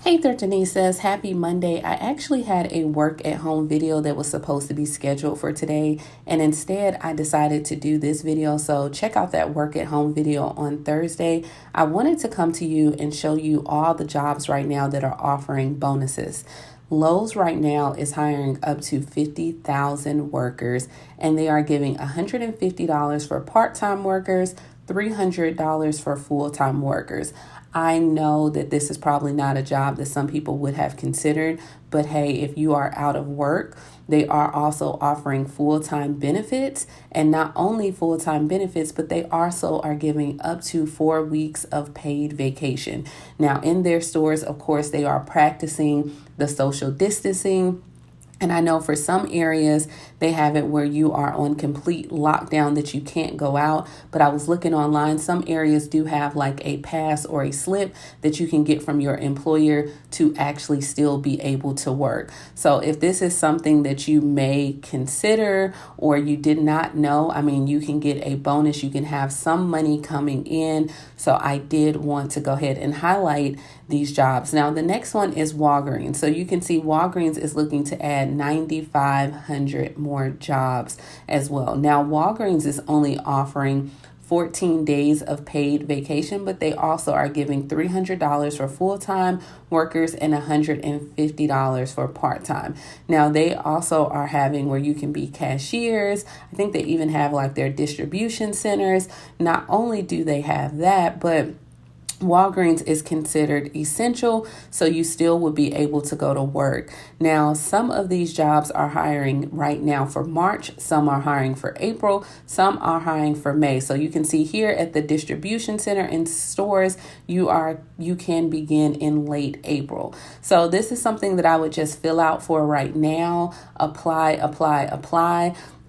Hey there, Denise says, happy Monday. I actually had a work at home video that was supposed to be scheduled for today, and instead I decided to do this video. So check out that work at home video on Thursday. I wanted to come to you and show you all the jobs right now that are offering bonuses. Lowe's right now is hiring up to 50,000 workers, and they are giving $150 for part-time workers, $300 for full-time workers. I know that this is probably not a job that some people would have considered, but hey, if you are out of work, they are also offering full-time benefits, and not only full-time benefits, but they also are giving up to 4 weeks of paid vacation. Now, in their stores, of course, they are practicing the social distancing. And I know for some areas, they have it where you are on complete lockdown that you can't go out. But I was looking online, some areas do have like a pass or a slip that you can get from your employer to actually still be able to work. So if this is something that you may consider or you did not know, I mean, you can get a bonus. You can have some money coming in. So I did want to go ahead and highlight these jobs. Now, the next one is Walgreens. So you can see Walgreens is looking to add 9,500 more jobs as well. Now, Walgreens is only offering 14 days of paid vacation, but they also are giving $300 for full-time workers and $150 for part-time. Now, they also are having where you can be cashiers. I think they even have like their distribution centers. Not only do they have that, but Walgreens is considered essential, so you still would be able to go to work. Now, some of these jobs are hiring right now for March, some are hiring for April, some are hiring for May. So you can see here at the distribution center and stores, you can begin in late April. So this is something that I would just fill out for right now. Apply.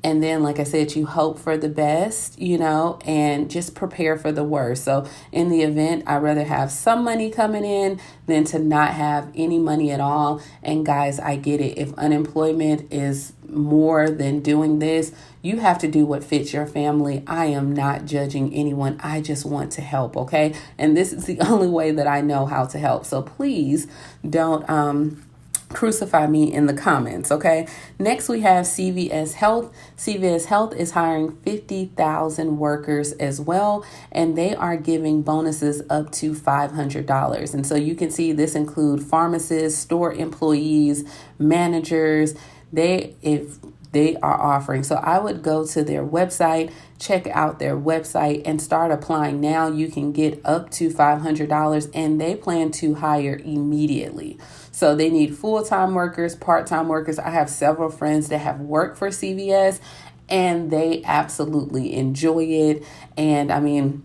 And then, like I said, you hope for the best, and just prepare for the worst. So in the event, I'd rather have some money coming in than to not have any money at all. And guys, I get it. If unemployment is more than doing this, you have to do what fits your family. I am not judging anyone. I just want to help, okay? And this is the only way that I know how to help. So please don't crucify me in the comments, okay? Next, we have CVS Health. CVS Health is hiring 50,000 workers as well, and they are giving bonuses up to $500. And so you can see this include pharmacists, store employees, managers. If they are offering. So I would go to their website, check out their website, and start applying now. You can get up to $500, and they plan to hire immediately. So they need full-time workers, part-time workers. I have several friends that have worked for CVS, and they absolutely enjoy it. And I mean,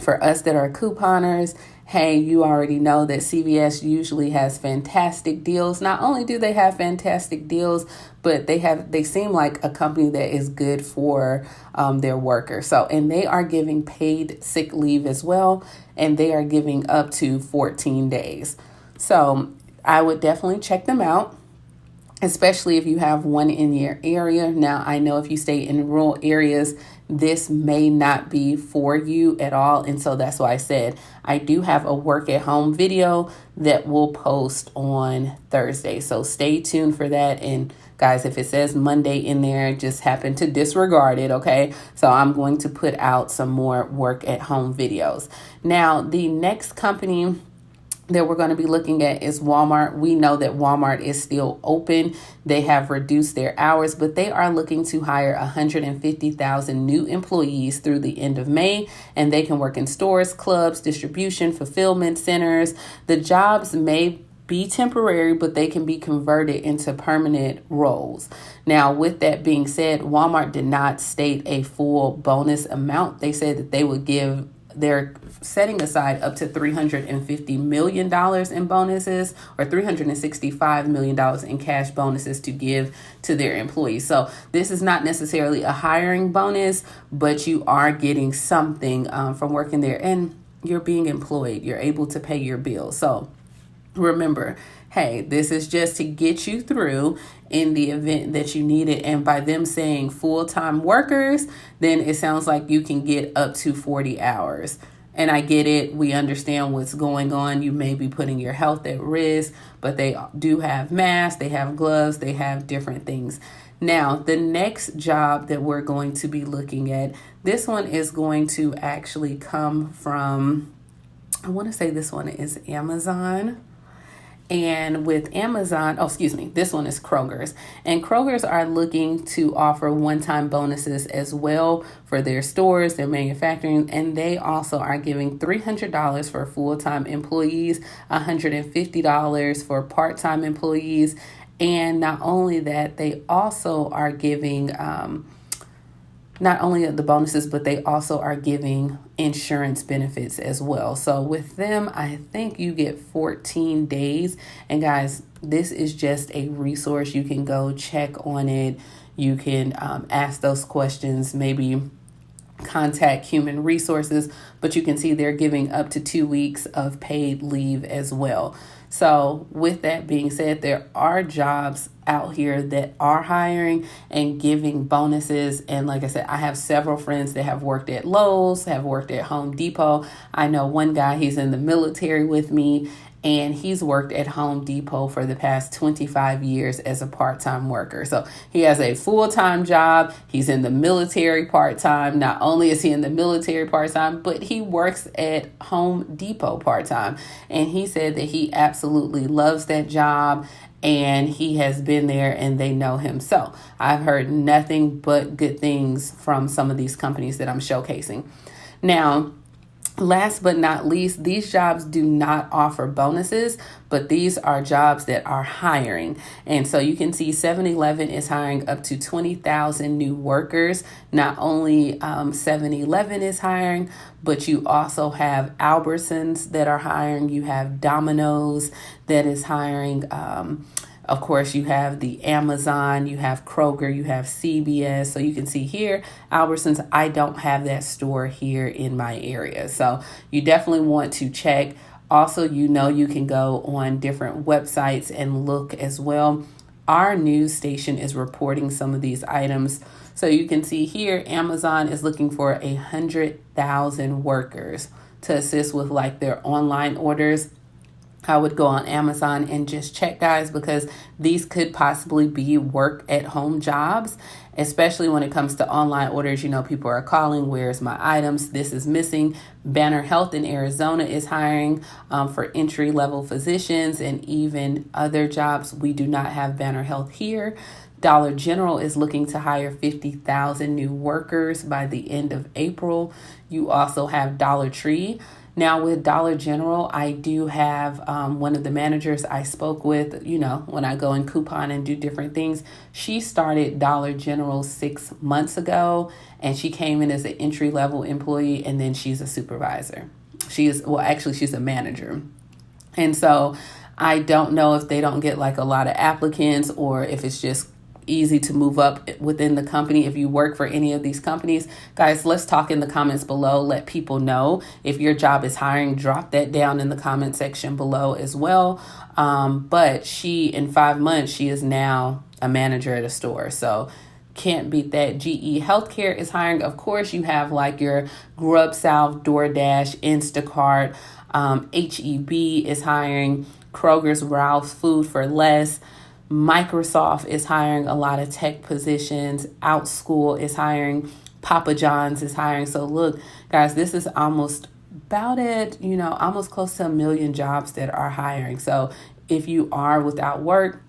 for us that are couponers, hey, you already know that CVS usually has fantastic deals. Not only do they have fantastic deals, but they seem like a company that is good for their workers. So, and they are giving paid sick leave as well, and they are giving up to 14 days. So I would definitely check them out, especially if you have one in your area. Now, I know if you stay in rural areas, this may not be for you at all. And so that's why I said I do have a work at home video that we'll post on Thursday. So stay tuned for that. And guys, if it says Monday in there, just happen to disregard it, okay? So I'm going to put out some more work at home videos. Now, the next company that we're going to be looking at is Walmart. We know that Walmart is still open. They have reduced their hours, but they are looking to hire 150,000 new employees through the end of May, and they can work in stores, clubs, distribution, fulfillment centers. The jobs may be temporary, but they can be converted into permanent roles. Now, with that being said, Walmart did not state a full bonus amount. They said that they would give they're setting aside up to $350 million in bonuses, or $365 million in cash bonuses to give to their employees. So this is not necessarily a hiring bonus, but you are getting something from working there, and you're being employed. You're able to pay your bills. So remember, hey, this is just to get you through in the event that you need it. And by them saying full-time workers, then it sounds like you can get up to 40 hours. And I get it. We understand what's going on. You may be putting your health at risk, but they do have masks, they have gloves, they have different things. Now, the next job that we're going to be looking at, this one is going to actually come from, I want to say this one is Amazon. And with Amazon, this one is Kroger's. And Kroger's are looking to offer one-time bonuses as well for their stores, their manufacturing, and they also are giving $300 for full-time employees, $150 for part-time employees. And not only that, they also are giving not only the bonuses, but they also are giving insurance benefits as well. So with them, I think you get 14 days. And guys, this is just a resource. You can go check on it. You can ask those questions, maybe contact human resources, but you can see they're giving up to 2 weeks of paid leave as well. So with that being said, there are jobs out here that are hiring and giving bonuses. And like I said, I have several friends that have worked at Lowe's, have worked at Home Depot. I know one guy, he's in the military with me, and he's worked at Home Depot for the past 25 years as a part-time worker. So he has a full-time job. He's in the military part-time. Not only is he in the military part-time, but he works at Home Depot part-time. And he said that he absolutely loves that job, and he has been there and they know him. So I've heard nothing but good things from some of these companies that I'm showcasing. Now, last but not least, these jobs do not offer bonuses, but these are jobs that are hiring. And so you can see 7-Eleven is hiring up to 20,000 new workers. Not only 7-Eleven is hiring, but you also have Albertsons that are hiring. You have Domino's that is hiring. Of course, you have the Amazon, you have Kroger, you have CVS. So you can see here, Albertsons, I don't have that store here in my area. So you definitely want to check. Also, you can go on different websites and look as well. Our news station is reporting some of these items. So you can see here, Amazon is looking for 100,000 workers to assist with like their online orders. I would go on Amazon and just check, guys, because these could possibly be work at home jobs, especially when it comes to online orders. People are calling, where's my items? This is missing. Banner Health in Arizona is hiring for entry level physicians and even other jobs. We do not have Banner Health here. Dollar General is looking to hire 50,000 new workers by the end of April. You also have Dollar Tree. Now with Dollar General, I do have one of the managers I spoke with, when I go and coupon and do different things. She started Dollar General 6 months ago, and she came in as an entry-level employee, and then she's a supervisor. She's a manager. And so I don't know if they don't get like a lot of applicants or if it's just easy to move up within the company. If you work for any of these companies, guys, let's talk in the comments below. Let people know if your job is hiring. Drop that down in the comment section below as well. But in 5 months, she is now a manager at a store. So can't beat that. GE Healthcare is hiring. Of course, you have like your Grub South, DoorDash, Instacart. HEB is hiring. Kroger's, Ralph's Food for Less. Microsoft is hiring a lot of tech positions. OutSchool is hiring. Papa John's is hiring. So look, guys, this is almost almost close to 1 million jobs that are hiring. So if you are without work,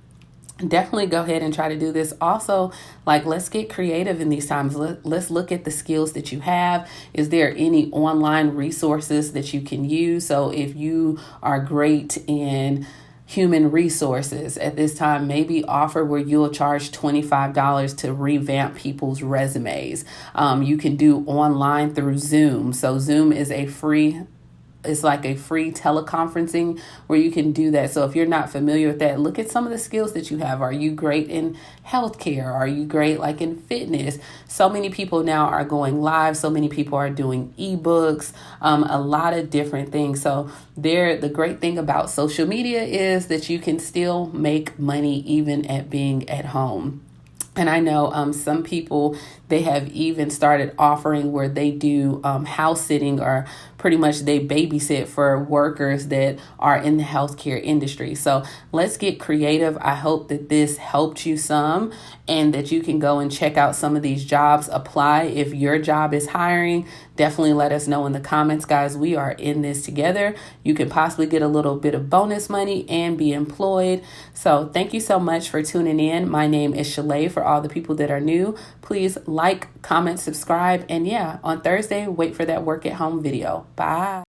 definitely go ahead and try to do this. Also, let's get creative in these times. Let's look at the skills that you have. Is there any online resources that you can use? So if you are great in human resources at this time, maybe offer where you'll charge $25 to revamp people's resumes. You can do online through Zoom. So Zoom is it's like a free teleconferencing where you can do that. So if you're not familiar with that, look at some of the skills that you have. Are you great in healthcare? Are you great in fitness? So many people now are going live. So many people are doing ebooks, a lot of different things. So the great thing about social media is that you can still make money even at being at home. And I know some people, They have even started offering where they do house sitting, or pretty much they babysit for workers that are in the healthcare industry. So let's get creative. I hope that this helped you some, and that you can go and check out some of these jobs, apply. If your job is hiring, definitely let us know in the comments, guys. We are in this together. You can possibly get a little bit of bonus money and be employed. So thank you so much for tuning in. My name is Shalay. For all the people that are new, please like, comment, subscribe. And yeah, on Thursday, wait for that work at home video. Bye.